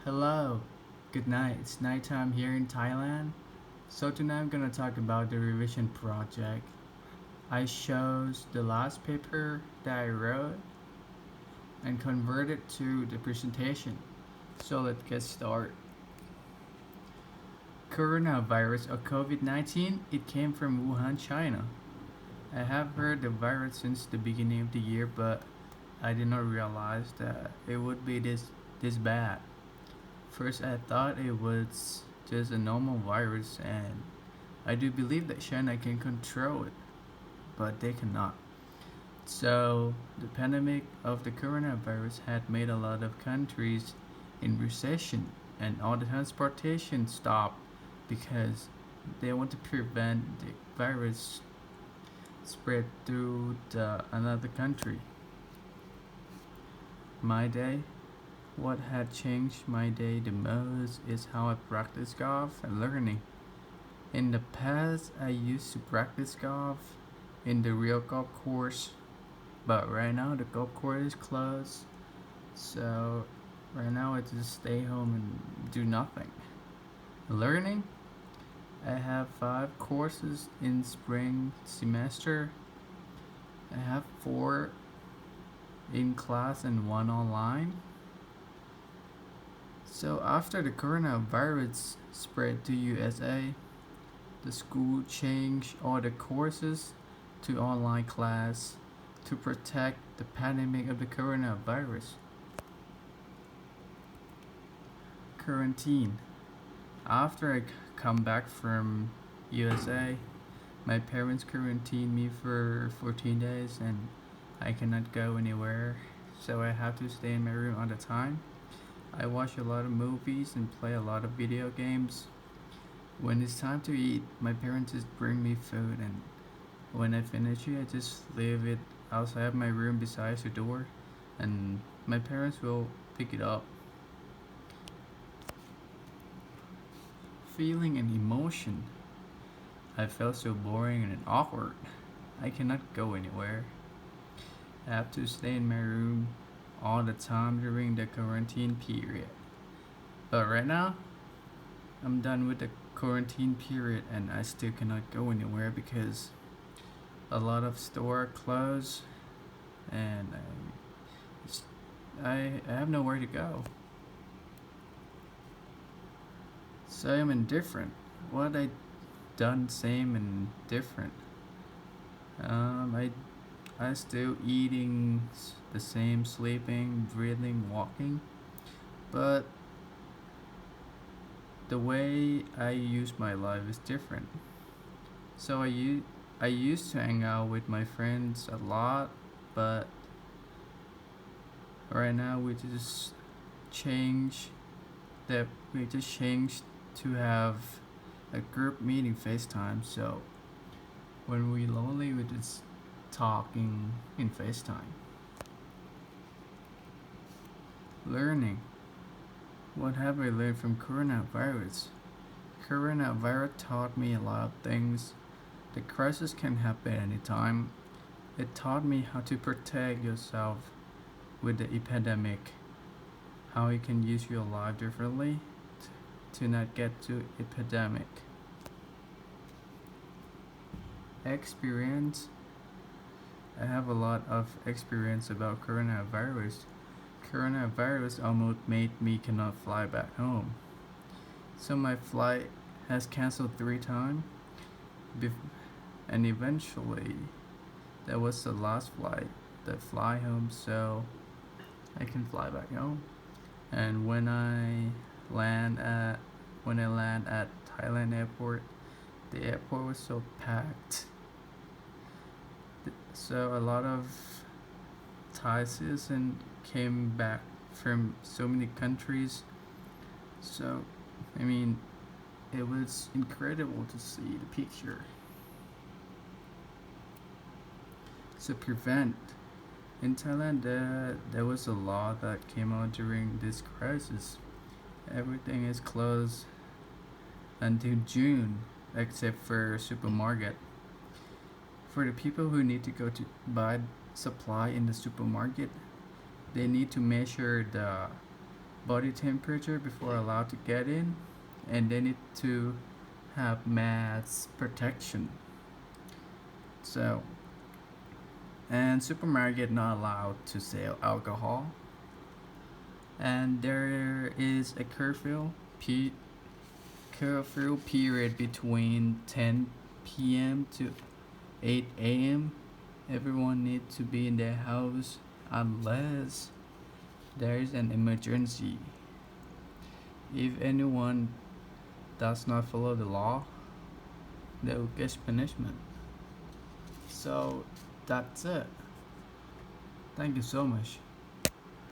Hello, good night. It's nighttime here in Thailand. So tonight I'm gonna talk about the revision project. I chose the last paper that I wrote and converted to the presentation. So let's get started. Coronavirus or COVID-19, it came from Wuhan, China. I have heard the virus since the beginning of the year, but I did not realize that it would be this bad. First, I thought it was just a normal virus, and I do believe that China can control it, but they cannot. So, the pandemic of the coronavirus had made a lot of countries in recession, and all the transportation stopped because they want to prevent the virus spread through another country. My day, what had changed my day the most is how I practice golf and learning. In the past, I used to practice golf in the real golf course, but right now the golf course is closed. So right now I just stay home and do nothing. Learning, I have 5 courses in spring semester. I have 4 in class and 1 online. So after the coronavirus spread to USA, the school changed all the courses to online class to protect the pandemic of the coronavirus. Quarantine. After I come back from USA, my parents quarantined me for 14 days and I cannot go anywhere, so I have to stay in my room all the time. I watch a lot of movies and play a lot of video games. When it's time to eat, my parents just bring me food, and when I finish it, I just leave it outside my room beside the door, and my parents will pick it up. Feeling and emotion. I felt so boring and awkward. I cannot go anywhere. I have to stay in my room all the time during the quarantine period. But right now, I'm done with the quarantine period and I still cannot go anywhere because a lot of stores closed and I have nowhere to go. So I'm indifferent. What I done same and different. I still eating the same, sleeping, breathing, walking, but the way I use my life is different. So I used to hang out with my friends a lot, but right now change we just changed to have a group meeting FaceTime. So when we lonely, we just talking in FaceTime. Learning. What have I learned from coronavirus? Coronavirus taught me a lot of things. The crisis can happen anytime. It taught me how to protect yourself with the epidemic, how you can use your life differently to not get to epidemic. Experience. I have a lot of experience about coronavirus. Coronavirus almost made me cannot fly back home. So my flight has canceled 3 times, and eventually that was the last flight that fly home, so I can fly back home. And when I land at Thailand airport, the airport was so packed. So a lot of Thai citizens came back from so many countries. So I mean, it was incredible to see the picture. So prevent. In Thailand, there was a law that came out during this crisis. Everything is closed until June, except for supermarket. For the people who need to go to buy supply in the supermarket, they need to measure body temperature before allowed to get in, and they need to have mass protection. So, and supermarket not allowed to sell alcohol, and there is a curfew period between 10 p.m. to 8 a.m. Everyone needs to be in their house unless there is an emergency. If anyone does not follow the law, they will get punishment. So that's it. Thank you so much.